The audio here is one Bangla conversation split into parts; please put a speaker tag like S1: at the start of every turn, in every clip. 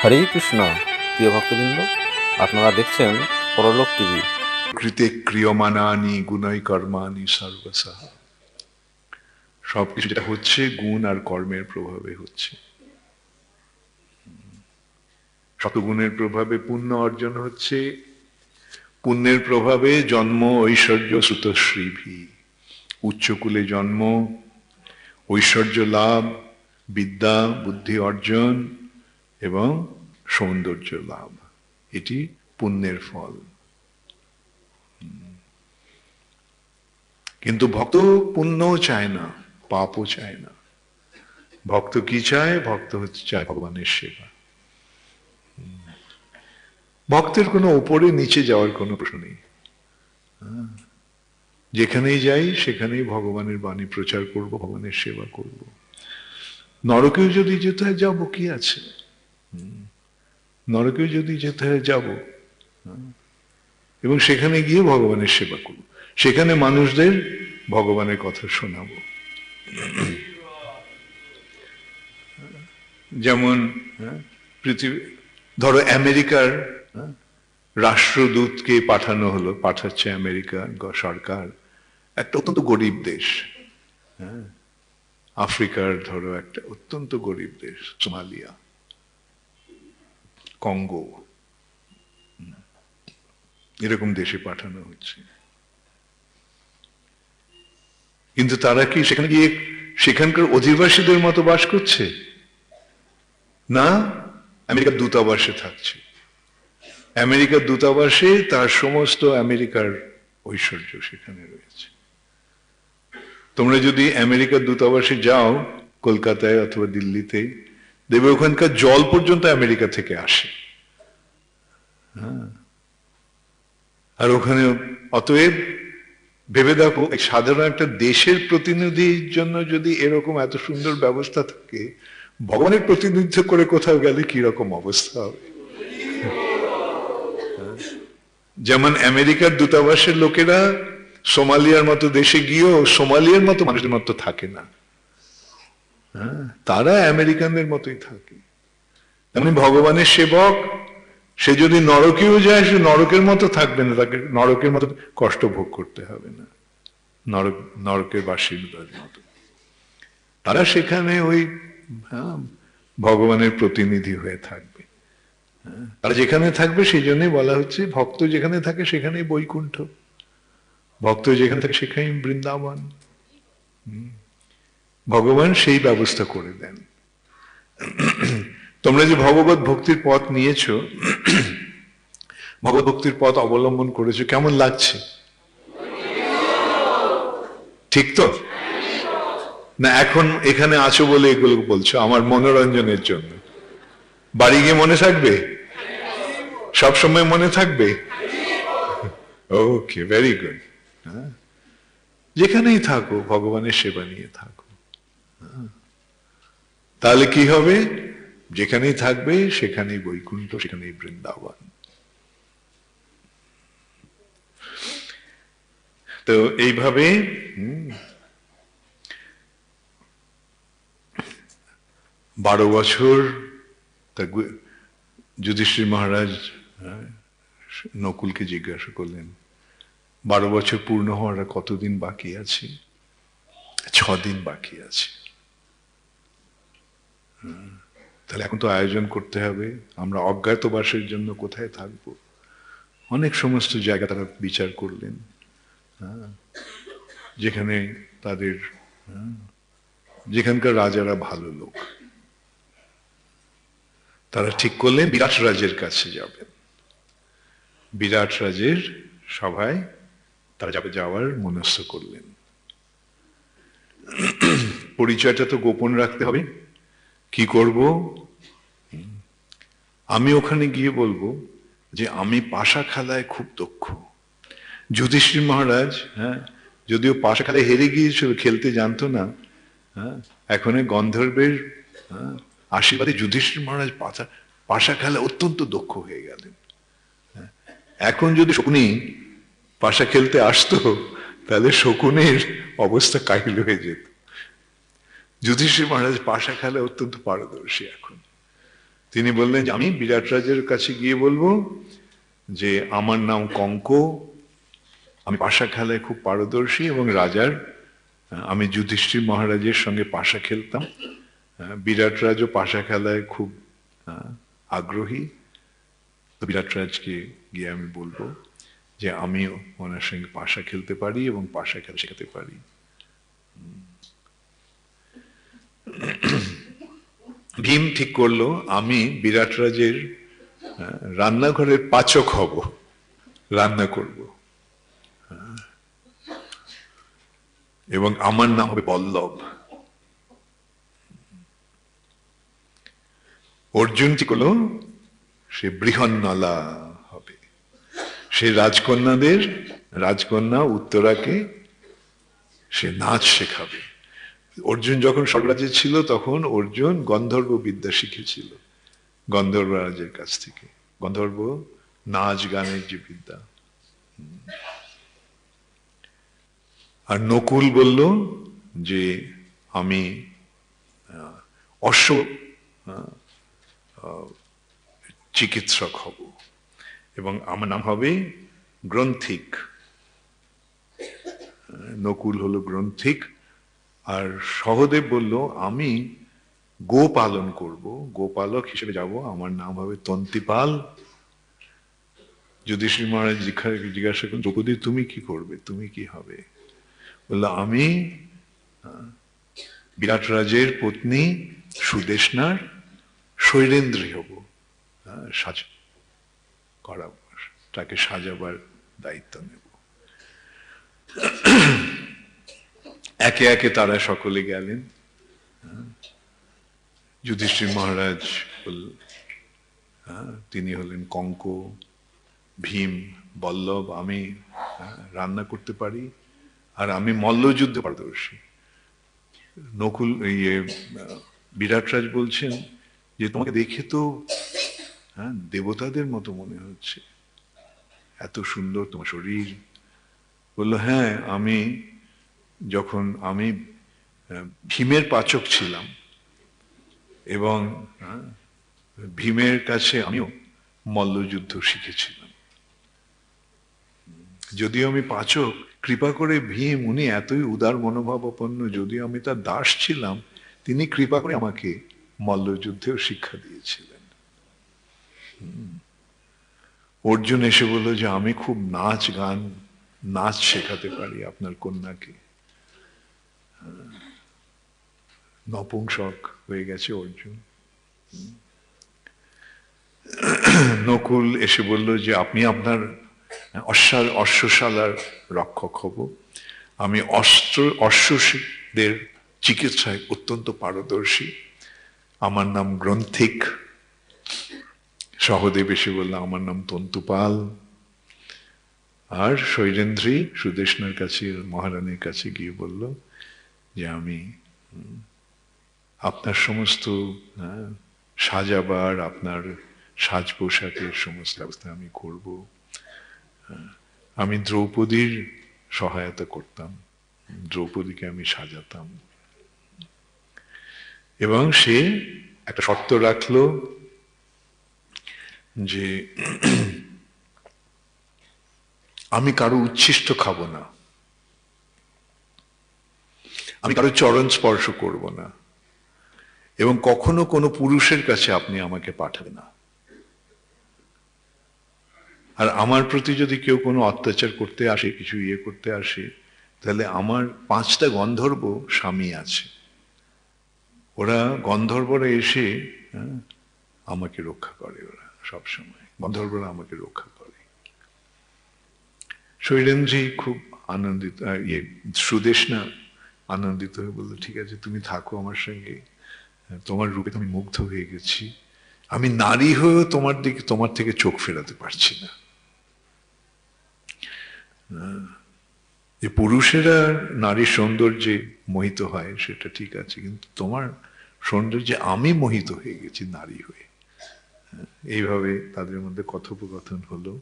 S1: হরে কৃষ্ণ। প্রিয় ভক্তবৃন্দ, আপনারা দেখছেন পরলোক টিভি।
S2: কৃতে ক্রিয়মানানি গুণই কর্মাণি সর্বসহ। সবকিছু যেটা হচ্ছে গুণ আর কর্মের প্রভাবে হচ্ছে। সতগুণের প্রভাবে পুণ্য অর্জন হচ্ছে, পুণ্যের প্রভাবে জন্ম ঐশ্বর্য সুতশ্রীভি, উচ্চকুলে জন্ম, ঐশ্বর্য লাভ, বিদ্যা বুদ্ধি অর্জন এবং সৌন্দর্য লাভ, এটি পুণ্যের ফল। কিন্তু ভক্ত পুণ্যও চায় না, পাপও চায় না। ভক্ত কি চায়? ভক্ত হচ্ছে চায় ভগবানের সেবা। ভক্তের কোনো উপরে নিচে যাওয়ার কোনো প্রশ্ন নেই। যেখানেই যাই সেখানেই ভগবানের বাণী প্রচার করব, ভগবানের সেবা করব। নরকেও যদি যেতে হয় যাব, কি আছে? নরকেও যদি যেতে হয় যাব, এবং সেখানে গিয়ে ভগবানের সেবা করব, সেখানে মানুষদের ভগবানের কথা শোনাবো। যেমন পৃথিবী, ধরো আমেরিকার রাষ্ট্রদূতকে পাঠানো হলো, পাঠাচ্ছে আমেরিকা সরকার একটা অত্যন্ত গরিব দেশ, আফ্রিকার ধরো একটা অত্যন্ত গরিব দেশ, সোমালিয়া, কঙ্গো, এরকম দেশে পাঠানো হচ্ছে। কিন্তু তারা কি সেখানে গিয়ে সেখানকার অধিবাসীদের মতো বাস করছে? না, আমেরিকার দূতাবাসে থাকছে। আমেরিকার দূতাবাসে তার সমস্ত আমেরিকার ঐশ্বর্য সেখানে রয়েছে। তোমরা যদি আমেরিকার দূতাবাসে যাও, কলকাতায় অথবা দিল্লিতে, দেখবে ওখানকার জল পর্যন্ত আমেরিকা থেকে আসে। আর ওখানে অতএব ভেবে দেখো, সাধারণ একটা দেশের প্রতিনিধির জন্য যদি এরকম এত সুন্দর ব্যবস্থা থাকে, ভগবানের প্রতিনিধিত্ব করে কোথাও গেলে কি রকম অবস্থা হবে? যেমন আমেরিকার দূতাবাসের লোকেরা সোমালিয়ার মতো দেশে গিয়েও সোমালিয়ার মতো মানুষের মতো থাকে না, তারা আমেরিকানদের মতোই থাকে। তেমনি ভগবানের সেবক, সে যদি নরকেও যায়, সে নরকের মতো থাকবে না, তাকে নরকের মতো কষ্ট ভোগ করতে হবে না, নরকের বাসিন্দার মতো। তারা সেখানে ওই ভগবানের প্রতিনিধি হয়ে থাকবে। তারা যেখানে থাকবে সেই জন্যই বলা হচ্ছে, ভক্ত যেখানে থাকে সেখানেই বৈকুণ্ঠ, ভক্ত যেখানে থাকে সেখানেই বৃন্দাবন। ভগবান সেই ব্যবস্থা করে দেন। তোমরা যে ভগবত ভক্তির পথ নিয়েছ, ভগবত ভক্তির পথ অবলম্বন করেছো, কেমন লাগছে? ঠিক তো না? এখন এখানে আছো বলে এগুলো বলছো আমার মনোরঞ্জনের জন্য। বাড়ি গিয়ে মনে থাকবে? সব সময় মনে থাকবে? ওকে, ভেরি গুড। যেখানেই থাকো ভগবানের সেবা নিয়ে থাকো, তাহলে কি হবে? যেখানেই থাকবে সেখানেই বৈকুণ্ঠ, সেখানেই বৃন্দাবন। তো এইভাবে 12 বছর যুধিষ্ঠির মহারাজ নকুলকে জিজ্ঞাসা করলেন, 12 বছর পূর্ণ হওয়ার কতদিন বাকি আছে? 6 দিন বাকি আছে। তাহলে এখন তো আয়োজন করতে হবে। আমরা অজ্ঞাতবাসের জন্য কোথায় থাকবো? অনেক সমস্ত জায়গা তারা বিচার করলেন, যেখানে তাদের যেখানকার রাজারা ভালো লোক, তারা ঠিক করলেন বিরাট রাজের কাছে যাবেন। বিরাট রাজের সভায় তারা যাওয়ার মনস্থ করলেন। পরিচয়টা তো গোপন রাখতে হবে। কি করব? আমি ওখানে গিয়ে বলবো যে আমি পাশা খেলায় খুব দক্ষ। যুধিষ্ঠির মহারাজ যদিও পাশা খেলায় হেরে গিয়েছিল, খেলতে জানতো না, এখন গন্ধর্বের আশীর্বাদে যুধিষ্ঠির মহারাজ পাশা খেলা অত্যন্ত দক্ষ হয়ে গেলেন। এখন যদি শকুনি পাশা খেলতে আসতো, তাহলে শকুনের অবস্থা কাহিল হয়ে যেত। যুধিষ্ঠির মহারাজ পাশা খেলায় অত্যন্ত পারদর্শী এখন। তিনি বললেন যে আমি বিরাট রাজের কাছে গিয়ে বলবো যে আমার নাম কঙ্ক, আমি পাশা খেলায় খুব পারদর্শী, এবং রাজার আমি যুধিষ্ঠির মহারাজের সঙ্গে পাশা খেলতাম। বিরাট রাজও পাশা খেলায় খুব আগ্রহী। তো বিরাট রাজকে গিয়ে আমি বলবো যে আমিও ওনার সঙ্গে পাশা খেলতে পারি এবং পাশা খেলা শেখাতে পারি। ভীম ঠিক করলো আমি বিরাট রাজের রান্নাঘরের পাচক হব, রান্না করব, এবং আমার নাম হবে বল্লভ। অর্জুন ঠিক করলো সে বৃহন্নলা হবে, সে রাজকন্যা উত্তরাকে সে নাচ শেখাবে। অর্জুন যখন স্বর্গরাজ্যে ছিল তখন অর্জুন গন্ধর্ব বিদ্যা শিখেছিল গন্ধর্ব রাজের কাছ থেকে, গন্ধর্ব নাচ গানের যে বিদ্যা। আর নকুল বলল যে আমি অশ্ব চিকিৎসক হব এবং আমার নাম হবে গ্রন্থিক। নকুল হলো গ্রন্থিক। আর সহদেব বলল আমি গো পালন করব, গোপালক হিসেবে যাব, আমার নাম হবে তন্তিপাল। যুধিষ্ঠির মহারাজ জিজ্ঞাসা করলেন দ্রৌপদী তুমি কি করবে, তুমি কি হবে? বললো আমি বিরাট রাজের পত্নী সুদেষ্ণার শৈলেন্দ্রী হব, তাকে সাজাবার দায়িত্ব নেব। একে একে তারা সকলে গেলেন। যুধিষ্ঠির মহারাজ তিনি হলেন কঙ্ক, ভীম, বল্লভ, আমি রান্না করতে পারি, আর আমি মল্লযুদ্ধে পারদর্শী। নকুল বিরাট রাজ বলছেন যে তোমাকে দেখে তো দেবতাদের মতো মনে হচ্ছে, এত সুন্দর তোমার শরীর। বললো হ্যাঁ, আমি ভীমের পাচক ছিলাম এবং ভীমের কাছে আমিও মল্লযুদ্ধ শিখেছিলাম। যদিও আমি পাচক, কৃপা করে ভীম উনি এতই উদার মনোভাবাপন্ন, যদিও আমি তার দাস ছিলাম, তিনি কৃপা করে আমাকে মল্লযুদ্ধেও শিক্ষা দিয়েছিলেন। অর্জুন এসে বলল যে আমি খুব নাচ শেখাতে পারি আপনার কন্যাকে। নপুংসক হয়ে গেছে অর্জুন। নকুল এসে বলল যে আপনি আপনার অশ্বশালার রক্ষক হব, আমি অশ্বদের চিকিৎসায় অত্যন্ত পারদর্শী, আমার নাম গ্রন্থিক। সহদেব এসে বলল আমার নাম তন্তুপাল। আর শৈলেন্দ্রী সুদেষ্ণার কাছে, মহারানীর কাছে গিয়ে বলল যে আমি আপনার সমস্ত সাজাবার, আপনার সাজ পোশাকের সমস্ত ব্যবস্থা আমি করব। আমি দ্রৌপদীর সহায়তা করতাম, দ্রৌপদীকে আমি সাজাতাম। এবং সে একটা শর্ত রাখলো যে আমি কারো উচ্ছিষ্ট খাবো না, আমি কারো চরণ স্পর্শ করব না, এবং কখনো কোনো পুরুষের কাছে আপনি আমাকে পাঠাবেন না। আর আমার প্রতি যদি কেউ কোনো অত্যাচার করতে আসে, কিছু করতে আসে, তাহলে আমার 5টা গন্ধর্ব স্বামী আছে, ওরা গন্ধর্বরা এসে আমাকে রক্ষা করে, ওরা সবসময় গন্ধর্বরা আমাকে রক্ষা করে। শৈলেন্দ্রী খুব আনন্দিত, সুদেষ্ণা আনন্দিত হয়ে বললো ঠিক আছে তুমি থাকো আমার সঙ্গে, তোমার রূপে আমি মুগ্ধ হয়ে গেছি, আমি নারী হয়েও তোমার থেকে চোখ ফেরাতে পারছি না। যে পুরুষেরা নারীর সৌন্দর্যে মোহিত হয় সেটা ঠিক আছে, কিন্তু তোমার সৌন্দর্যে আমি মোহিত হয়ে গেছি নারী হয়ে। এইভাবে তাদের মধ্যে কথোপকথন হলো।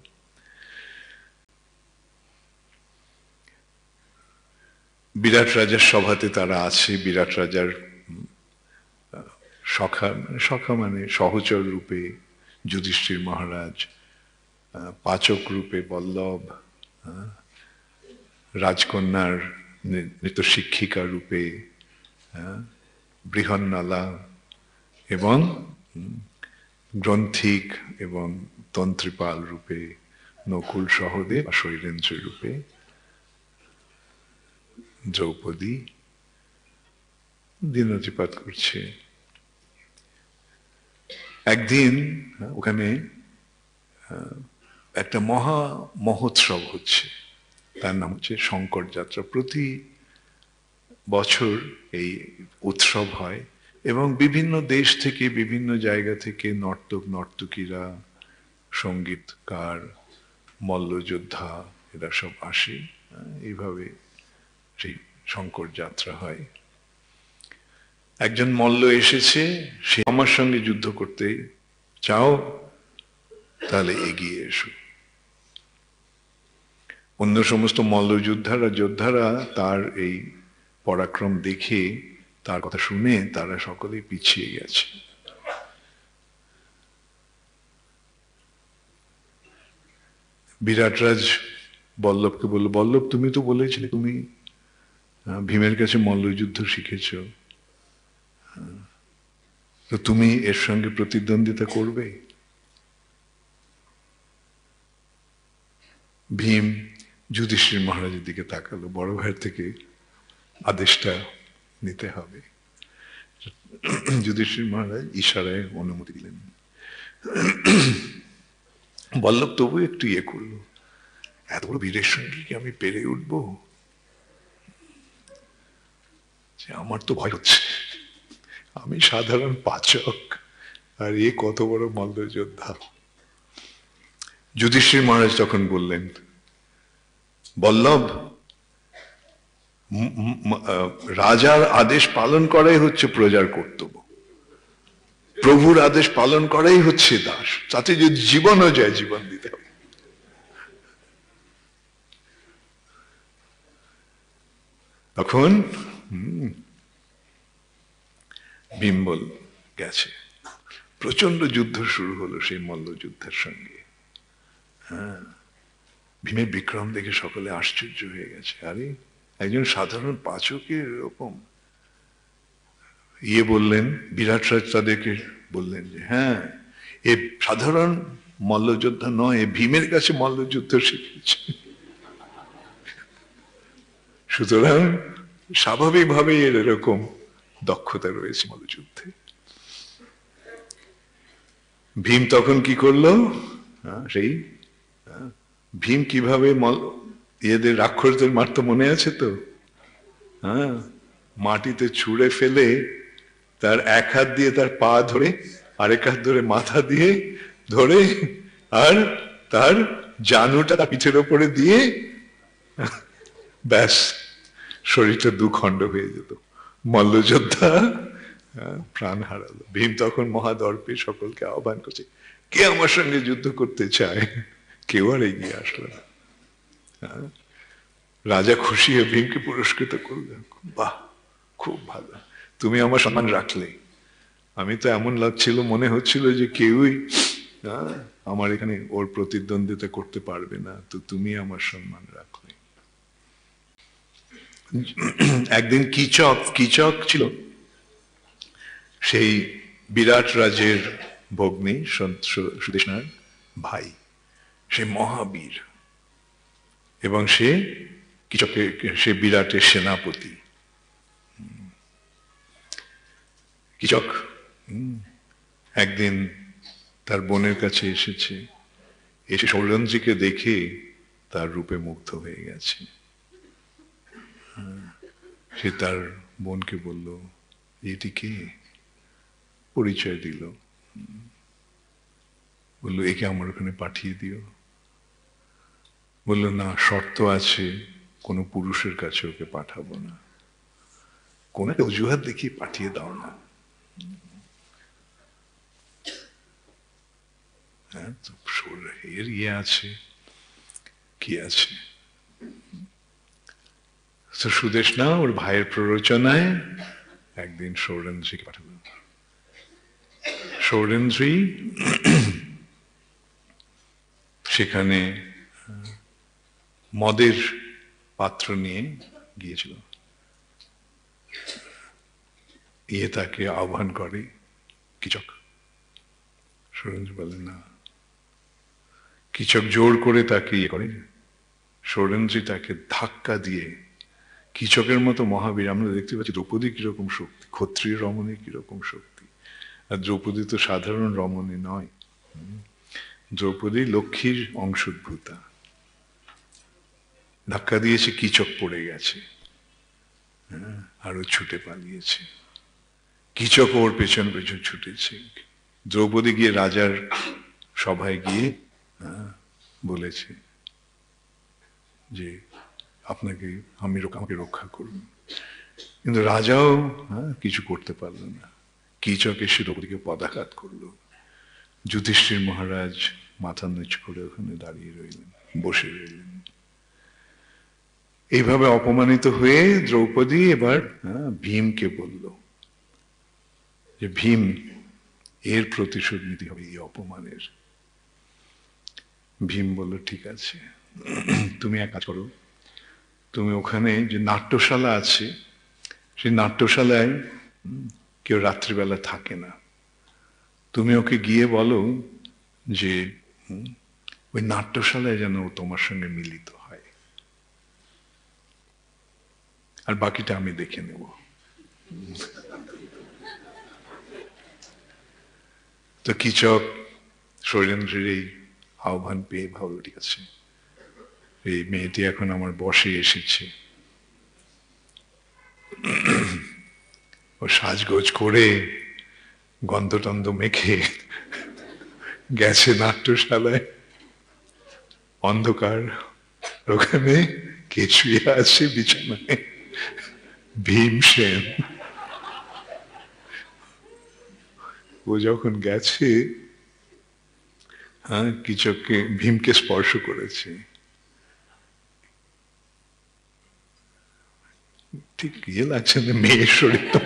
S2: বিরাট রাজার সভাতে তারা আছে, বিরাট রাজার সখা, সখা মানে সহচর রূপে যুধিষ্ঠির মহারাজ, পাচক রূপে বল্লভ, রাজকন্যার নৃত্য শিক্ষিকা রূপে বৃহন্নলা, এবং গ্রন্থিক এবং তন্ত্রীপাল রূপে নকুল সহদেব, শৈলেন্দ্র রূপে দ্রৌপদী দিনরাত্রিপাত করছে। একদিন ওখানে একটা মহা মহোৎসব হচ্ছে, তার নাম হচ্ছে শঙ্কর যাত্রা। প্রতি বছর এই উৎসব হয় এবং বিভিন্ন দেশ থেকে, বিভিন্ন জায়গা থেকে নর্তক নর্তকীরা, সঙ্গীতকার, মল্লযোদ্ধা এরা সব আসে। এইভাবে সেই শঙ্কর যাত্রা হয়। একজন মল্ল এসেছে, সে আমার সঙ্গে যুদ্ধ করতে চাও তাহলে এগিয়ে এসো। অন্য সমস্ত যোদ্ধারা তার এই পরাক্রম দেখে, তার কথা শুনে তারা সকলেই পিছিয়ে গেছে। বিরাটরাজ বল্লভকে বলল, বল্লভ তুমি তো বলেছিলে তুমি ভীমের কাছে মল্লযুদ্ধ শিখেছ, তো তুমি এর সঙ্গে প্রতিদ্বন্দ্বিতা করবে? ভীম যুধিষ্ঠির মহারাজের দিকে তাকালো, বড় ভাইয়ের থেকে আদেশটা নিতে হবে। যুধিষ্ঠির মহারাজ ইশারায় অনুমতি দিলেন। বল্লভ তবু একটু ইয়ে করলো, এত বড় বীরের সঙ্গে কি আমি পেরে উঠবো? আমার তো ভয় হচ্ছে, আমি সাধারণ পাচক আর এ কত বড় মল্লযোদ্ধা। যুধিষ্ঠির মহারাজ তখন বললেন, বল্লভ, রাজার আদেশ পালন করাই হচ্ছে প্রজার কর্তব্য, প্রভুর আদেশ পালন করাই হচ্ছে দাস, তাতে যদি জীবনও যায় জীবন দিতে হবে। তখন ভীম বল গেছে, প্রচন্ড যুদ্ধ শুরু হলো সেই মল্লযুদ্ধের সঙ্গে। ভীমের বিক্রম দেখে সকলে আশ্চর্য হয়ে গেছে, আরে একজন সাধারণ পাচকের এরকম ইয়ে বললেন। বিরাটরাজ তাদেরকে বললেন যে হ্যাঁ, এ সাধারণ মল্লযোদ্ধা নয়, এ ভীমের কাছে মল্লযুদ্ধ শিখেছে। সুতরাং স্বাভাবিকভাবেই এর এরকম দক্ষতা রয়েছে মল্লযুদ্ধে। ভীম তখন কি করলো, সেই ভীম কিভাবে ইয়েদের রাক্ষসদের মারতো মনে আছে তো? মাটিতে ছুঁড়ে ফেলে তার এক হাত দিয়ে তার পা ধরে, আরেক হাত ধরে মাথা দিয়ে ধরে, আর তার জানুটা তার পিঠের ওপরে দিয়ে ব্যাস শরীরটা দুখণ্ড হয়ে যেত। মল্লযোদ্ধা প্রাণ হারালো। ভীম তখন মহাদর্পে সকলকে আহ্বান করছে, কে আমার সঙ্গে যুদ্ধ করতে চায়? কেউ আর এগিয়ে আসলো না। রাজা খুশি হয়ে ভীমকে পুরস্কৃত করলেন, বাহ খুব ভালো, তুমি আমার সম্মান রাখলে। আমি তো এমন লাগছিল, মনে হচ্ছিল যে কেউই আমার এখানে ওর প্রতিদ্বন্দ্বিতা করতে পারবে না, তো তুমি আমার সম্মান রাখলে। একদিন কিচক ছিল সেই বিরাট রাজের ভগ্নী, সুদেষ্ণার ভাই, সে মহাবীর, এবং সে বিরাটের সেনাপতি। কিচক একদিন তার বোনের কাছে এসে সৌরঞ্জিকে দেখে তার রূপে মুগ্ধ হয়ে গেছে। সে তার বোনকে বলল, এটি কে? পরিচয় দিল, বলল একে আমার ওখানে পাঠিয়ে দিও। বলল না, শর্ত আছে, কোনো পুরুষের কাছে ওকে পাঠাবো না, কোন একটা অজুহাত দেখিয়ে পাঠিয়ে দাও না। হ্যাঁ, এর ইয়ে আছে, কি আছে? তো সুদেষ্ণা ওর ভাইয়ের প্ররোচনায় একদিন সৌরঞ্জিকে পাঠালো। সৌরেন্দ্রী সেখানে মদের পাত্র নিয়ে গিয়েছিল। তাকে আহ্বান করে কিচক। সৌরেন্দ্র বলেন না। কিচক জোর করে তাকে করে, সৌরেন্দ্রী তাকে ধাক্কা দিয়ে, কিচকের মতো মহাবীর, আমরা দেখতে পাচ্ছি দ্রৌপদী কিরকম শক্তি, ক্ষত্রিয় রমণী কিরকম শক্তি, আর দ্রৌপদী তো সাধারণ রমণী নয়, দ্রৌপদী লক্ষ্মীর অংশোদ্ভূতা। ধাক্কা দিয়েছে, কিচক পড়ে গেছে, আরো ছুটে পালিয়েছে। কিচক ওর পেছন পেছন ছুটেছে। দ্রৌপদী গিয়ে রাজার সভায় গিয়ে বলেছে যে আপনাকে আমাকে রক্ষা করুন, কিন্তু রাজাও কিছু করতে পারল না। কিচক এসে দ্রৌপদীকে পদাঘাত করলো। যুধিষ্ঠির মহারাজ মাথা নিচ করে ওখানে দাঁড়িয়ে রইলেন, বসে রইলেন। এইভাবে অপমানিত হয়ে দ্রৌপদী এবার ভীমকে বলল যে ভীম, এর প্রতিশোধ নিতে হবে এই অপমানের। ভীম বলল ঠিক আছে, তুমি এক কাজ করো, তুমি ওখানে যে নাট্যশালা আছে, সেই নাট্যশালায় কেউ রাত্রিবেলা থাকে না, তুমি ওকে গিয়ে বলো যে ওই নাট্যশালায় যেন তোমার সঙ্গে মিলিত হয়, আর বাকিটা আমি দেখে নেব। তো কিচক সৌরেন্দ্রের এই আহ্বান পেয়ে ভাবল ঠিক আছে, এই মেয়েটি এখন আমার বশে এসেছে, ও সাজগোজ করে গন্ধটন্ধ মেখে গেছে নাট্যশালায়। অন্ধকার, ওখানে কে শুয়ে আছে বিছানায়? ভীমসেন। ও যখন গেছে, কিচককে, ভীমকে স্পর্শ করেছে, ঠিক ইয়ে লাগছে না, মেয়ের শরীর তো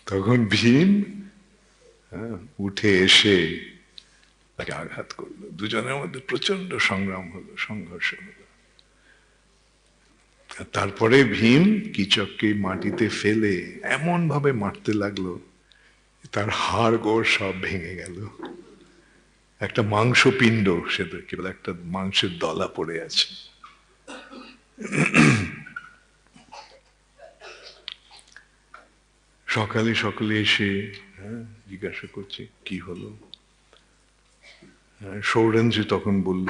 S2: তখন ভীম উঠে এসে তাকে আঘাত করলো। দুজনের মধ্যে প্রচন্ড সংগ্রাম হলো, সংঘর্ষ হলো। তারপরে ভীম কিচককে মাটিতে ফেলে এমন ভাবে মারতে লাগলো, তার হাড় গোড় সব ভেঙে গেল। একটা মাংস পিণ্ড, সে তো কেবল একটা মাংসের দলা পড়ে আছে। সকালে সকলে এসে জিজ্ঞাসা করছে কি হলো। সৌরেন্দ্র তখন বলল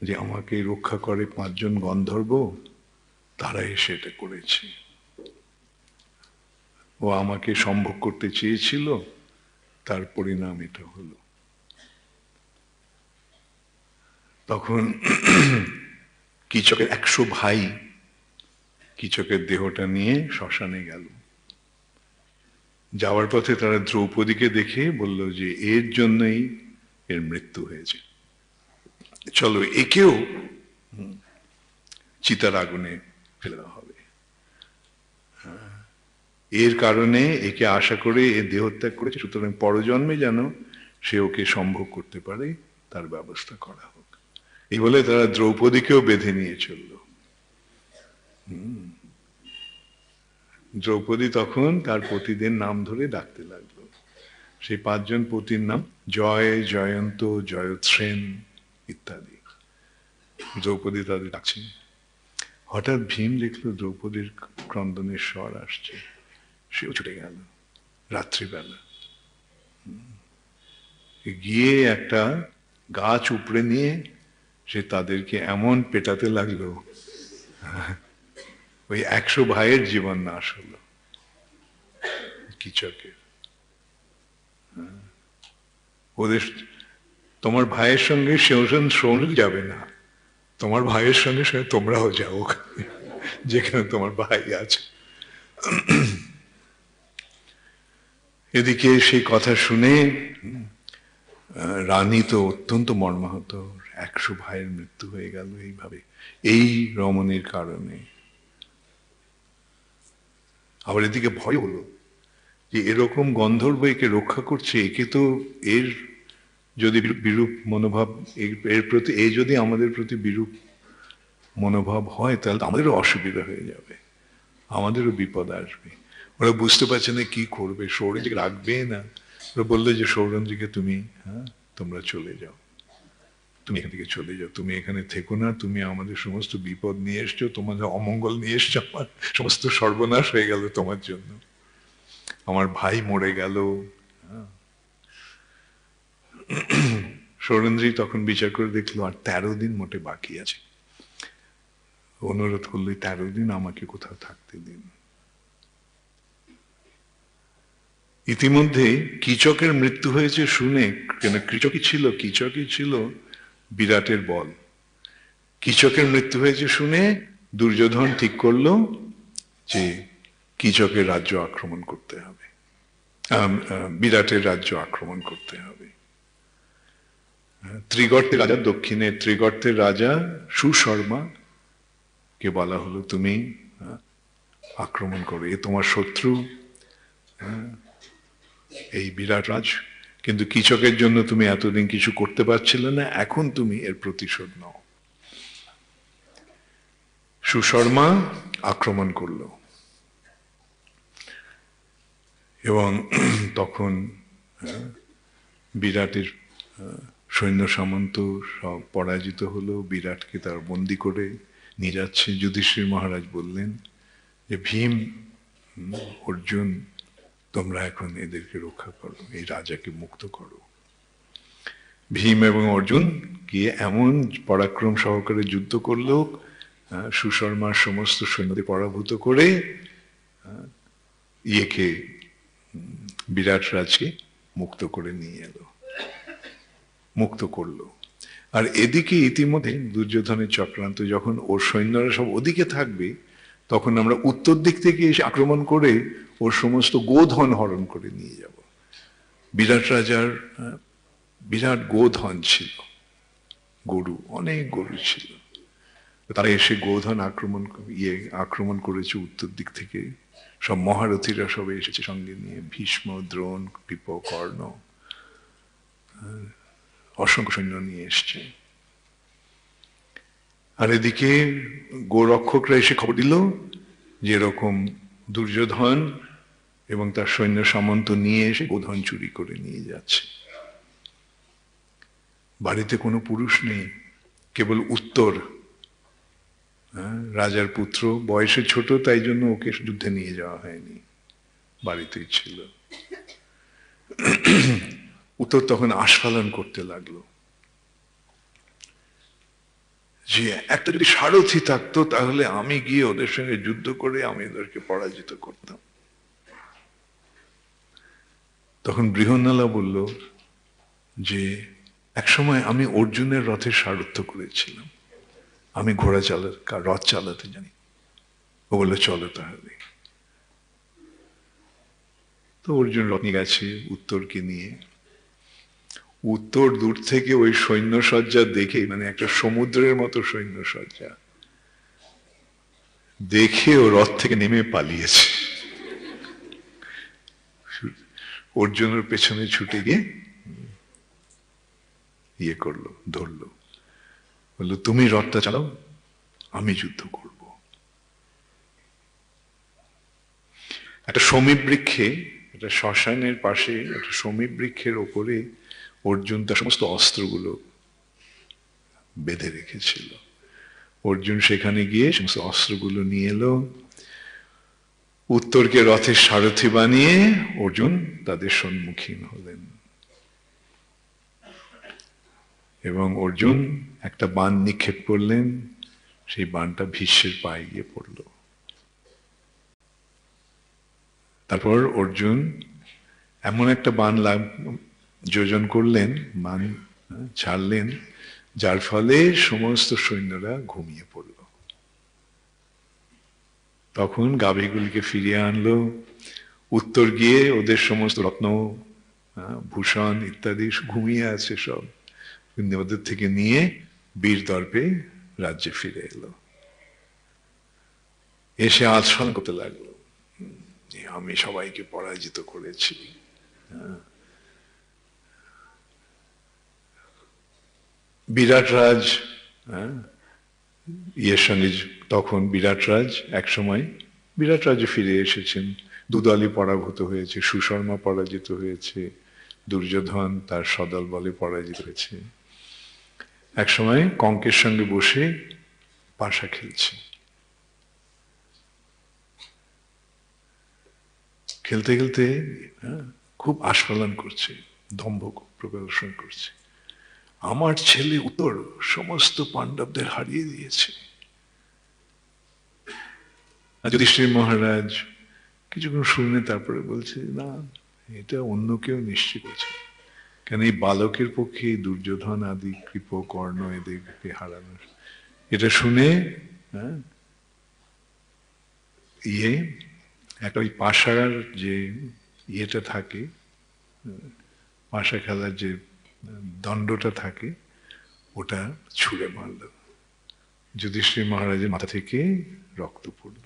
S2: যে আমাকে রক্ষা করে 5 জন গন্ধর্ব, তারা এসে এটা করেছে। ও আমাকে সম্ভোগ করতে চেয়েছিল, তার পরিণাম এটা হলো। তখন কিচকের 100 ভাই কিচকের দেহটা নিয়ে শ্মশানে গেল। যাওয়ার পথে তারা দ্রৌপদীকে দেখে বলল যে এর জন্যই এর মৃত্যু হয়েছে, চলো একেও চিতার আগুনে ফেলে দেওয়া হবে। এর কারণে একে আশা করে এ দেহত্যাগ করেছে, সুতরাং পরজন্মে যেন সে ওকে সম্ভোগ করতে পারে তার ব্যবস্থা করা হোক। এই বলে তারা দ্রৌপদীকেও বেঁধে নিয়ে চলল। দ্রৌপদী তখন তার পতিদের নাম ধরে ডাকতে লাগলো। সেই 5 জন পতির নাম জয়, জয়ন্ত, জয়ত্রেন ইত্যাদি। দ্রৌপদী তাদের ডাকছে। হঠাৎ ভীম দেখলো দ্রৌপদীর ক্রন্দনের স্বর আসছে, সেও ছুটে গেল। রাত্রিবেলা গিয়ে একটা গাছ উপড়ে নিয়ে সে তাদেরকে এমন পেটাতে লাগলো, ওই 100 ভাইয়ের জীবন নাশ হলো কিচকের। ওদের, তোমার ভাইয়ের সঙ্গে সৌরেন্দ্র যাবে না, তোমার ভাইয়ের সঙ্গে সঙ্গে তোমরাও যাও যেখানে তোমার ভাই আছে। এদিকে সেই কথা শুনে রানী তো অত্যন্ত মর্মাহত, 100 ভাইয়ের মৃত্যু হয়ে গেল এইভাবে, এই রমণীর কারণে। আবার এদিকে ভয় হলো যে এরকম গন্ধর্ব একে রক্ষা করছে, একে তো এর যদি বিরূপ মনোভাব এর প্রতি, এই যদি আমাদের প্রতি বিরূপ মনোভাব হয় তাহলে আমাদেরও অসুবিধা হয়ে যাবে, আমাদেরও বিপদ আসবে। ওরা বুঝতে পারছে না কি করবে, সৌরেন্দ্রকে রাখবে না। ওরা বললো যে সৌরেন্দ্রকে তুমি, তোমরা চলে যাও, তুমি এখান থেকে চলে যাও, তুমি এখানে থেকো না, তুমি আমাদের সমস্ত বিপদ নিয়ে এসছো, তোমাদের অমঙ্গল নিয়ে এসছো, আমার সমস্ত সর্বনাশ হয়ে গেল তোমার জন্য, আমার ভাই মরে গেল। সৌরেন্দ্রী তখন বিচার করে দেখলো আর 13 দিন মোটে বাকি আছে। অনুরোধ করলো 13 দিন আমাকে কোথাও থাকতে দিন। ইতিমধ্যে কীচকের মৃত্যু হয়েছে শুনে, কেন কীচকই ছিল বিরাটের বল। কীচকের মৃত্যু হয়েছে শুনে দুর্যোধন ঠিক করলো যে কীচকের রাজ্য আক্রমণ করতে হবে, বিরাটের রাজ্য আক্রমণ করতে হবে। ত্রিগর্তের রাজা, দক্ষিণের ত্রিগর্তের রাজা সুশর্মা কে বলা হলো তুমি আক্রমণ করো, এ তোমার শত্রু, এই বিরাট রাজ, কিন্তু কীচকের জন্য তুমি এতদিন কিছু করতে পারছিলে না, এখন তুমি এর প্রতিশোধ নাও। সুশর্মা আক্রমণ করলো এবং তখন বিরাটের সৈন্য সামন্ত সব পরাজিত হলো, বিরাটকে তার বন্দি করে নিয়ে যাচ্ছে। যুধিষ্ঠির মহারাজ বললেন যে ভীম, অর্জুন, তোমরা এখন এদেরকে রক্ষা করো, এই রাজাকে মুক্ত করো। ভীম এবং অর্জুন গিয়ে এমন পরাক্রম সহকারে যুদ্ধ করলো, সুশর্মার সমস্ত সৈন্যদের পরাভূত করে ইয়েকে, বিরাট রাজকে মুক্ত করে নিয়ে এলো, মুক্ত করলো। আর এদিকে ইতিমধ্যে দুর্যোধনের চক্রান্ত, যখন ওর সৈন্যরা সব ওদিকে থাকবে তখন আমরা উত্তর দিক থেকে এসে আক্রমণ করে ওর সমস্ত গোধন হরণ করে নিয়ে যাব। বিরাট রাজার বিরাট গোধন ছিল, গরু, অনেক গরু ছিল, তারা এসে গোধন আক্রমণ করেছে উত্তর দিক থেকে। সব মহারথীরা সবে এসেছে সঙ্গে নিয়ে, ভীষ্ম, দ্রোণ, কৃপ, কর্ণ, অসংখ্য সৈন্য নিয়ে এসছে। আর এদিকে গোরক্ষকরা এসে খবর দিল যে এরকম দুর্যোধন এবং তার সৈন্য সামন্ত নিয়ে এসে গোধন চুরি করে নিয়ে যাচ্ছে। বাড়িতে কোনো পুরুষ নেই, কেবল উত্তর, রাজার পুত্র, বয়সে ছোট, তাই জন্য ওকে যুদ্ধে নিয়ে যাওয়া হয়নি, বাড়িতেই ছিল। উত্তর তখন আস্ফালন করতে লাগলো যে একটা যদি সারথি থাকতো তাহলে আমি গিয়ে ওদের সঙ্গে যুদ্ধ করে আমি ওদেরকে পরাজিত করতাম। তখন বৃহন্নলা বলল যে একসময় আমি অর্জুনের রথের সারথ্য করেছিলাম, আমি রথ চালাতে জানি। ও বললো চলো তাহলে। তো অর্জুন রথ নিয়ে গেছে উত্তরকে নিয়ে। উত্তর দূর থেকে ওই সৈন্য সজ্জা দেখে, মানে একটা সমুদ্রের মতো সৈন্য সজ্জা দেখে ও রথ থেকে নেমে পালিয়েছে। অর্জুনের পেছনে ছুটে গিয়ে ইয়ে করলো, ধরলো, বললো তুমি রথটা চালাও, আমি যুদ্ধ করব। একটা সমীপ বৃক্ষে, একটা শ্মশানের পাশে একটা সমীপ বৃক্ষের ওপরে অর্জুন তার সমস্ত অস্ত্রগুলো বেঁধে রেখেছিল। অর্জুন সেখানে গিয়ে সমস্ত অস্ত্রগুলো নিয়ে এলো। উত্তরকে রথের সারথি বানিয়ে অর্জুন তাদের সম্মুখীন হলেন এবং অর্জুন একটা বাণ নিক্ষেপ করলেন, সেই বাণটা ভীষ্মের পায়ে গিয়ে পড়ল। তারপর অর্জুন এমন একটা বাণ যোজন করলেন, বাণ ছাড়লেন, যার ফলে সমস্ত সৈন্যরা ঘুমিয়ে পড়ল। তখন গাভীগুলিকে ফিরিয়ে আনলো। উত্তর গিয়ে ওদের সমস্ত রত্ন, ভূষণ ইত্যাদি ঘুমিয়ে আছে সব, ওদের থেকে নিয়ে বীর দর্পে রাজ্যে ফিরে এলো, এসে আস্ফালন করতে লাগলো যে আমি সবাইকে পরাজিত করেছি। বিরাট রাজ ইয়ের সঙ্গে তখন বিরাট রাজ এক সময় বিরাট রাজে ফিরে এসেছেন, দুদলই পরাভূত হয়েছে, সুশর্মা পরাজিত হয়েছে, দুর্যোধন তার সদল বলে পরাজিত হয়েছে। এক সময় কঙ্কের সঙ্গে বসে পাশা খেলছে, খেলতে খেলতে খুব আস্ফালন করছে, দম্ভ প্রদর্শন করছে, আমার ছেলে উত্তর সমস্ত পাণ্ডবদের হারিয়ে দিয়েছে। যুধিষ্ঠির মহারাজ কিছুক্ষণ শুনে তারপরে বলছে, না, এটা অন্য কেউ নিশ্চয় করছে, কেন এই বালকের পক্ষে দুর্যোধন আদি কৃপ কর্ণ এদেরকে হারানো। এটা শুনে একটা ওই পাশার যে ইয়েটা থাকে, পাশা খেলার যে দণ্ডটা থাকে, ওটা ছুঁড়ে মারল। যুধিষ্ঠির মহারাজের মাথা থেকে রক্ত পড়ল।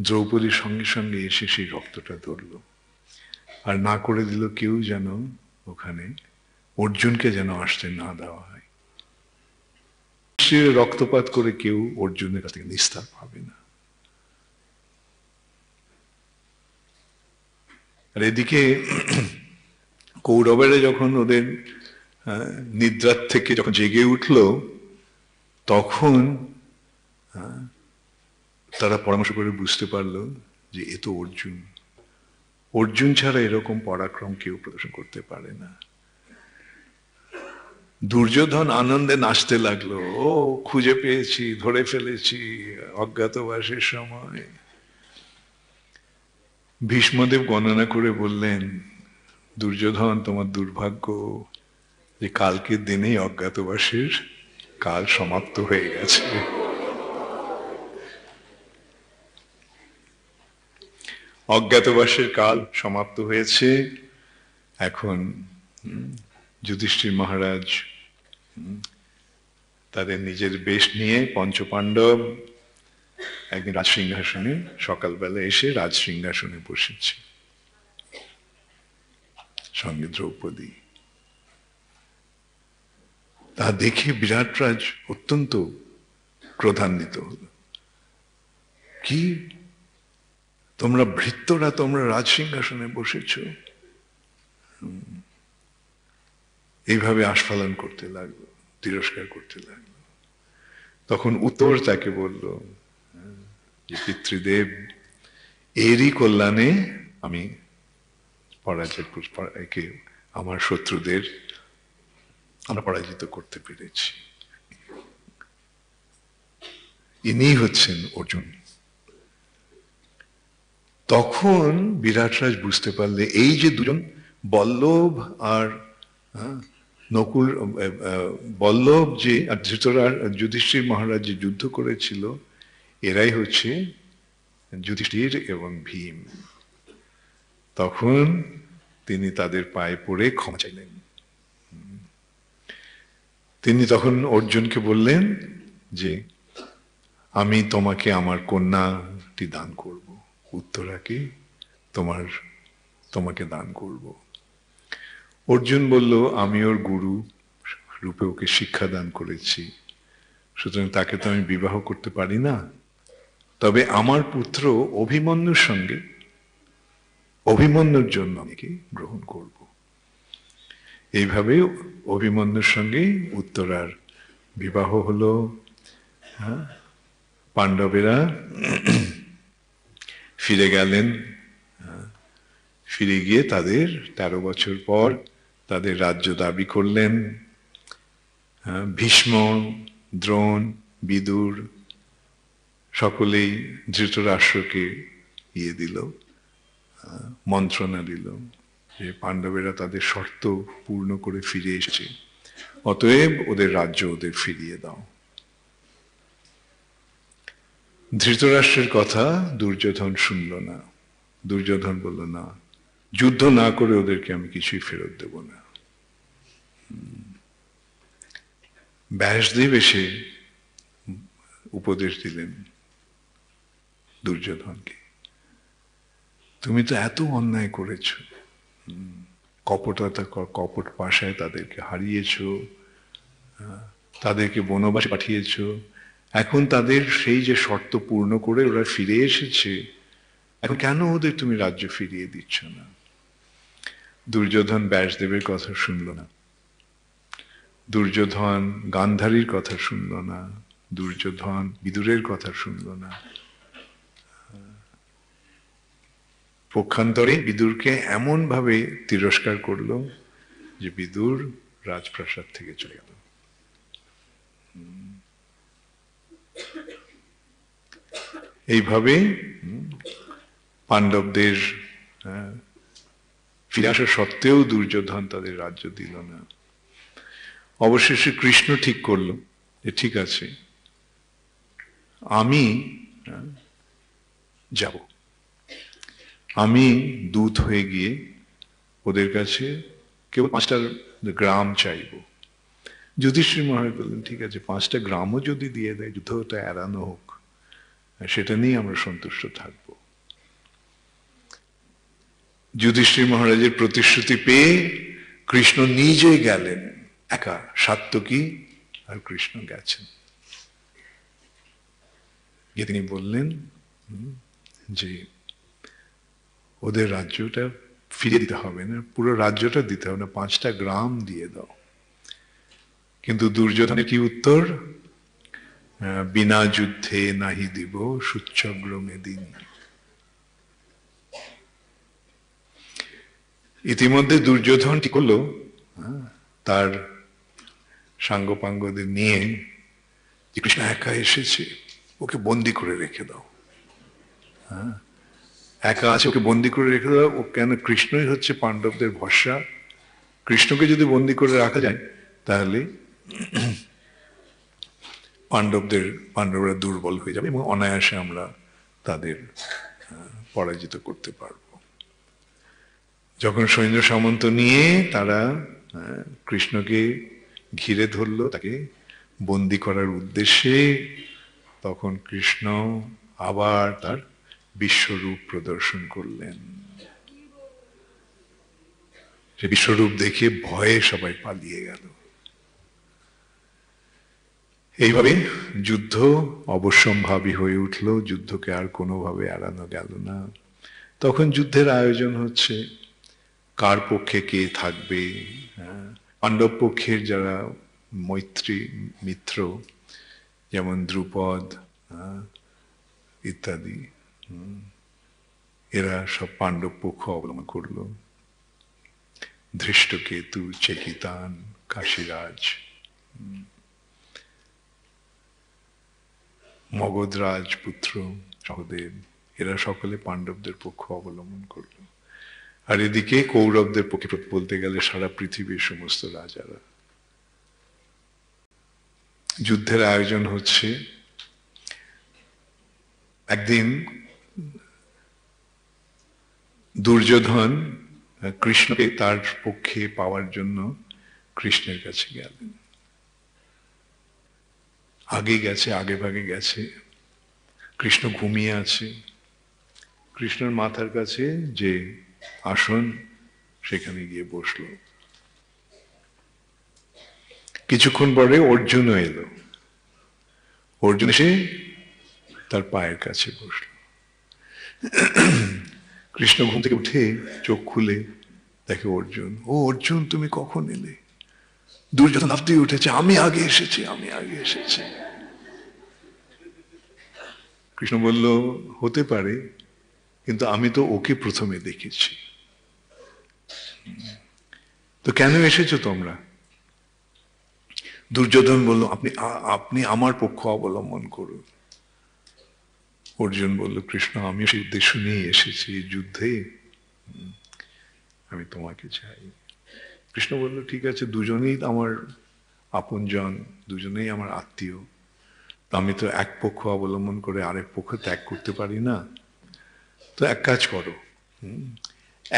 S2: দ্রৌপদীর সঙ্গে সঙ্গে এসে সেই রক্তটা ধরল, আর না করে দিল কেউ যেন ওখানে অর্জুনকে যেন আসতে না দেওয়া হয়। রক্তপাত করে কেউ অর্জুনের কাছ থেকে নিস্তার পাবে না। আর এদিকে কৌরবেরা যখন ওদের নিদ্রার থেকে যখন জেগে উঠল, তখন তারা পরামর্শ করে বুঝতে পারলো যে এ তো অর্জুন, অর্জুন ছাড়া এরকম পরাক্রম কেউ প্রদর্শন করতে পারে না। দুর্যোধন আনন্দে নাচতে লাগলো, ও খুঁজে পেয়েছি, ধরে ফেলেছি অজ্ঞাতবাসের সময়। ভীষ্মদেব গণনা করে বললেন, দুর্যোধন, তোমার দুর্ভাগ্য যে কালকের দিনেই অজ্ঞাতবাসের কাল সমাপ্ত হয়ে গেছে। অজ্ঞাতবাসের কাল সমাপ্ত হয়েছে। এখন যুধিষ্ঠির মহারাজ তাদের নিজের বেশ নিয়ে পঞ্চপাণ্ডব একদিন রাজসিংহাসনে সকালবেলা এসে রাজসিংহাসনে বসেছে, সঙ্গে দ্রৌপদী। তা দেখে বিরাট রাজ অত্যন্ত ক্রোধান্বিত হল। কি তোমরা ভৃত্যরা, তোমরা রাজসিংহাসনে বসেছ? এইভাবে আস্ফালন করতে লাগলো, তিরস্কার করতে লাগলো। তখন উত্তর তাকে বলল যে পিতৃদেব, এরই কল্যাণে আমি আমার শত্রুদের আমরা পরাজিত করতে পেরেছি। ইনি হচ্ছেন অর্জুন। তখন বিরাটরাজ বুঝতে পারলে এই যে দুজন বল্লভ আর নকুল, বল্লভ যে আর যুধিষ্ঠির মহারাজ যে যুদ্ধ করেছিল, এরাই হচ্ছে যুধিষ্ঠির এবং ভীম। তখন তিনি তাদের পায়ে পড়ে ক্ষমা চাইলেন। তিনি তখন অর্জুনকে বললেন যে আমি তোমাকে আমার কন্যাটি দান করব, উত্তরাকে তোমাকে দান করব। অর্জুন বলল, আমি ওর গুরু রূপে ওকে শিক্ষা দান করেছি, সুতরাং তাকে তো আমি বিবাহ করতে পারি না। তবে আমার পুত্র অভিমন্যুর সঙ্গে, অভিমন্যুর জন্য আমি গ্রহণ করব। এইভাবে অভিমন্যুর সঙ্গে উত্তরার বিবাহ হলো। পাণ্ডবেরা ফিরে গেলেন। ফিরে গিয়ে তাদের 13 বছর পর তাদের রাজ্য দাবি করলেন। ভীষ্ম, দ্রোণ, বিদুর সকলেই ধৃতরাষ্ট্রকে দিল, মন্ত্রণা দিল যে পাণ্ডবেরা তাদের শর্ত পূর্ণ করে ফিরে এসেছে, অতএব ওদের রাজ্য ওদের ফিরিয়ে দাও। ধৃতরাষ্ট্রের কথা দুর্যোধন শুনল না। দুর্যোধন বলল, না, যুদ্ধ না করে ওদেরকে আমি কিছুই ফেরত দেব না। ব্যাসদেব এসে উপদেশ দিলেন দুর্যোধনকে, তুমি তো এত অন্যায় করেছ, কপটতা কপট পাশায় তাদেরকে হারিয়েছ, তাদেরকে বনবাসে পাঠিয়েছ, এখন তাদের সেই যে শর্ত পূর্ণ করে ওরা ফিরে এসেছে, এখন কেন ওদের তুমি রাজ্য ফিরিয়ে দিচ্ছ না? দুর্যোধন ব্যাসদেবের কথা শুনল না, দুর্যোধন গান্ধারীর কথা শুনল না, দুর্যোধন বিদুরের কথা শুনল না। পক্ষান্তরে বিদুরকে এমন ভাবে তিরস্কার করলো যে বিদুর রাজপ্রাসাদ থেকে চলে গেল। এইভাবে পাণ্ডবদের ফিরে আসা সত্ত্বেও দুর্যোধন তাদের রাজ্য দিল না। অবশেষে কৃষ্ণ ঠিক করলো যে ঠিক আছে, আমি যাব, আমি দূত হয়ে গিয়ে ওদের কাছে কেবল 5টা গ্রাম চাইব। যুধিষ্ঠির মহারাজ বললেন ঠিক আছে, 5টা গ্রামও যদি দিয়ে দেয়, যুদ্ধটা এড়ানো হোক, সেটা নিয়ে আমরা সন্তুষ্ট থাকব। যুধিষ্ঠির মহারাজের প্রতিশ্রুতি পেয়ে কৃষ্ণ নিজে গেলেন, একা, সাত্যকী আর কৃষ্ণ গেছেন। গিয়ে তিনি বললেন যে ওদের রাজ্যটা ফিরে দিতে হবে না, পুরো রাজ্যটা দিতে হবে না, 5টা গ্রাম দিয়ে দাও। কিন্তু দুর্যোধনের কি উত্তর? বিনা যুদ্ধে নাহি দিব সুচ্ছগ্র মেদিনী। ইতিমধ্যে দুর্যোধন ঠিক করলো তার সাঙ্গপাঙ্গদের নিয়ে যে কৃষ্ণ একা এসেছে, ওকে বন্দি করে রেখে দাও। একা আছে, ওকে বন্দি করে রেখে দাও। ও কেন? কৃষ্ণই হচ্ছে পাণ্ডবদের ভরসা। কৃষ্ণকে যদি বন্দি করে রাখা যায় তাহলে পাণ্ডবরা দুর্বল হয়ে যাবে এবং অনায়াসে আমরা তাদের পরাজিত করতে পারব। যখন সৈন্য সামন্ত নিয়ে তারা কৃষ্ণকে ঘিরে ধরল তাকে বন্দি করার উদ্দেশ্যে, তখন কৃষ্ণ আবার তার বিশ্বরূপ প্রদর্শন করলেন। সে বিশ্বরূপ দেখে ভয়ে সবাই পালিয়ে গেল। এইভাবে যুদ্ধ অবশ্যম্ভাবী হয়ে উঠল, যুদ্ধকে আর কোনোভাবে এড়ানো গেল না। তখন যুদ্ধের আয়োজন হচ্ছে, কার পক্ষে কে থাকবে। পাণ্ডব পক্ষের যারা মৈত্রী মিত্র, যেমন দ্রুপদ ইত্যাদি, এরা সব পাণ্ডব পক্ষ অবলম্বন করল। ধৃষ্টকেতু, চেকিতান, কাশীরাজ, মগধরাজ পুত্র সহদেব, এরা সকলে পাণ্ডবদের পক্ষ অবলম্বন করল। আর এদিকে কৌরবদের পক্ষে বলতে গেলে সারা পৃথিবীর সমস্ত রাজারা। যুদ্ধের আয়োজন হচ্ছে। একদিন দুর্যোধন কৃষ্ণকে তার পক্ষে পাওয়ার জন্য কৃষ্ণের কাছে গেলেন। আগে গেছে, আগে ভাগে গেছে। কৃষ্ণ ঘুমিয়ে আছে। কৃষ্ণের মাথার কাছে যে আসন, সেখানে গিয়ে বসলো। কিছুক্ষণ পরে অর্জুনও এলো। অর্জুন এসে তার পায়ের কাছে বসলো। কৃষ্ণ ঘুম থেকে উঠে চোখ খুলে দেখে অর্জুন। ও অর্জুন, তুমি কখন এলে? দুর্যোধন লাফ দিয়ে উঠেছে, আমি আগে এসেছি, আমি আগে এসেছি। কৃষ্ণ বলল, হতে পারে, কিন্তু আমি তো ওকে প্রথমে দেখেছি। তো কেন এসেছো তোমরা? দুর্যোধন বলল, আপনি আমার পক্ষ অবলম্বন করুন। অর্জুন বলল, কৃষ্ণ, আমি সেই উদ্দেশ্য নিয়ে এসেছি, যুদ্ধে আমি তোমাকে চাই। কৃষ্ণ বলল, ঠিক আছে, দুজনেই আমার আপনজন, দুজনেই আমার আত্মীয়, আমি তো এক পক্ষ অবলম্বন করে আরেক পক্ষ ত্যাগ করতে পারি না। তো এক কাজ করো,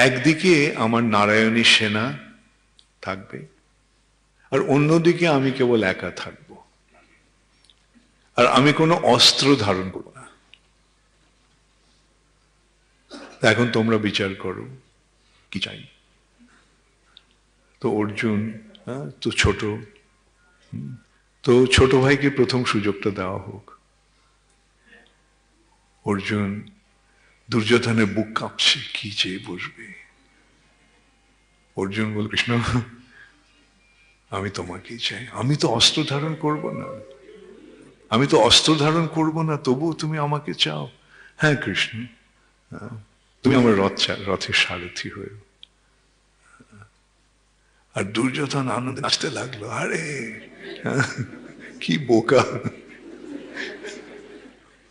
S2: একদিকে আমার নারায়ণী সেনা থাকবে আর অন্যদিকে আমি কেবল একা থাকবো। আর আমি কোনো অস্ত্র ধারণ করব না। এখন তোমরা বিচার করো কি চাই। তো অর্জুন তো ছোট, তো ছোট ভাইকে প্রথম সুযোগটা দেওয়া হোক। অর্জুন, দুর্যোধনের বুক কাঁপছে, কি চেয়ে বসবে। অর্জুন বল, কৃষ্ণ আমি তোমাকেই চাই, আমি তো অস্ত্র ধারণ করব না, আমি তো অস্ত্র ধারণ করব না, তবুও তুমি আমাকে চাও। হ্যাঁ কৃষ্ণ, তুমি আমার রথের সারথি হয়ে। আর দুর্যোধন আনন্দে নাচতে লাগলো, আরে কি বোকা,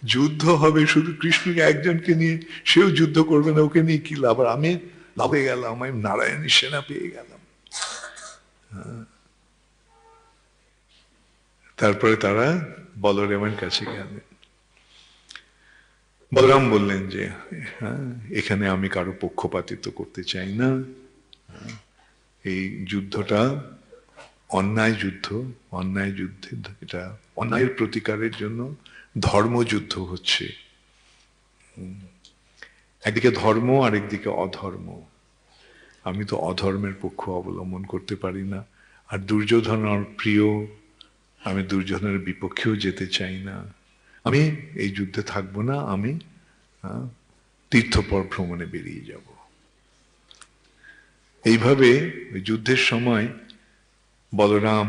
S2: যুদ্ধ হবে শুধু কৃষ্ণকে একজনকে নিয়ে, সেও যুদ্ধ করবে না, ওকে নিয়ে কি লাভ, আর আমি লাভে গেলাম, আমি নারায়ণী সেনা পেয়ে গেলাম। তারপরে তারা বলরামের কাছে গেলেন। বলরাম বললেন যে এখানে আমি কারো পক্ষপাতিত্ব করতে চাই না, এই যুদ্ধটা অন্যায় যুদ্ধ, অন্যায় যুদ্ধে এটা অন্যায়ের প্রতিকারের জন্য ধর্মযুদ্ধ হচ্ছে। একদিকে ধর্ম, আরেকদিকে অধর্ম। আমি তো অধর্মের পক্ষ অবলম্বন করতে পারি না, আর দুর্যোধন আমার প্রিয়, আমি দুর্যোধনের বিপক্ষেও যেতে চাই না। আমি এই যুদ্ধে থাকবো না, আমি তীর্থপর ভ্রমণে বেরিয়ে যাব। এইভাবে যুদ্ধের সময় বলরাম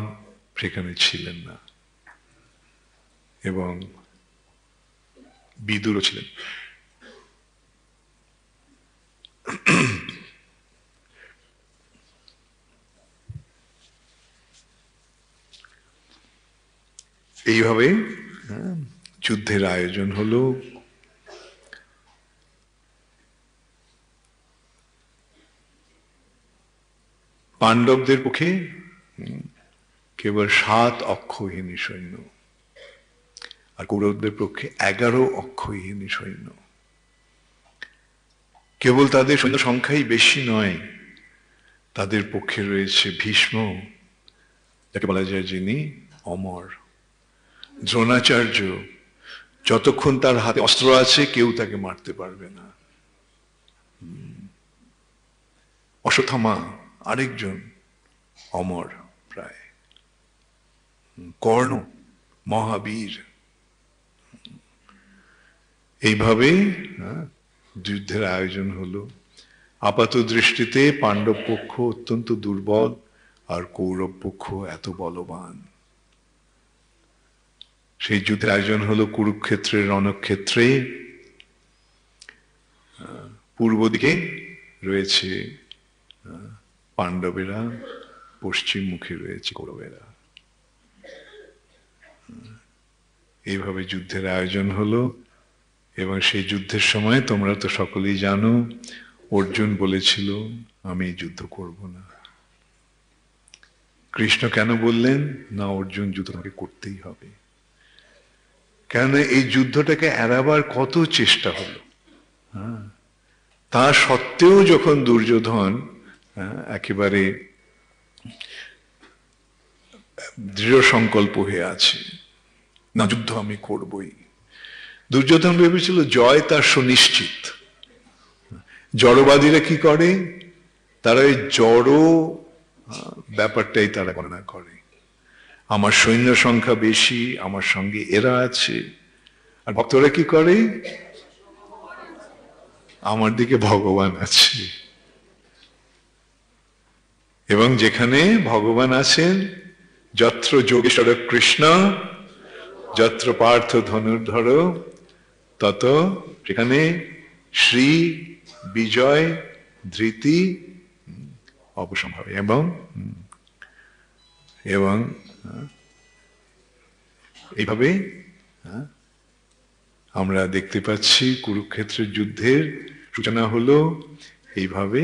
S2: সেখানে ছিলেন না, এবং বিদুরও ছিলেন। এইভাবে যুদ্ধের আয়োজন হলো। পাণ্ডবদের পক্ষে কেবল 7 অক্ষৌহিনী সৈন্য, আর কৌরবদের পক্ষে 11 অক্ষৌহিনী সৈন্য। কেবল তাদের সৈন্য সংখ্যাই বেশি নয়, তাদের পক্ষে রয়েছে ভীষ্ম, যাকে বলা যায় যিনি অমর, দ্রোণাচার্য, যতক্ষণ তার হাতে অস্ত্র আছে কেউ তাকে মারতে পারবে না, অশ্বত্থামা আরেকজন অমর প্রায়, কর্ণ মহাবীর। এইভাবে যুদ্ধের আয়োজন হলো। আপাত দৃষ্টিতে পাণ্ডব পক্ষ অত্যন্ত দুর্বল, আর কৌরব পক্ষ এত বলবান। সেই যুদ্ধের আয়োজন হলো কুরুক্ষেত্রের রণক্ষেত্রে। পূর্ব দিকে রয়েছে পাণ্ডবেরা, পশ্চিম মুখে রয়েছে কৌরবেরা। এইভাবে যুদ্ধের আয়োজন হলো। এবং সেই যুদ্ধের সময় তোমরা তো সকলেই জানো, অর্জুন বলেছিল আমি যুদ্ধ করব না। কৃষ্ণ কেন বললেন না, অর্জুন যুদ্ধ তোমাকে করতেই হবে। কেননা এই যুদ্ধটাকে এড়াবার কত চেষ্টা হলো, তা সত্ত্বেও যখন দুর্যোধন একেবারে দৃঢ় সংকল্প হয়ে আছে, না যুদ্ধ আমি করবই। দুর্যোধন ভেবেছিল জয় তার সুনিশ্চিত। জড়বাদীরা কি করে, তারা এই জড় ব্যাপারটাই তারা গণনা করে। আমার সৈন্য সংখ্যা বেশি, আমার সঙ্গে এরা আছে। আর ভক্তরা কি করে, আমার দিকে ভগবান আছে। এবং যেখানে ভগবান আছেন, যত্র যোগেশ্বর কৃষ্ণ যত্র পার্থ ধনুর্ধর, তত সেখানে শ্রী বিজয় ধৃতি অবসম্ভব। এবং এইভাবে আমরা দেখতে পাচ্ছি কুরুক্ষেত্রের যুদ্ধের সূচনা হলো এইভাবে।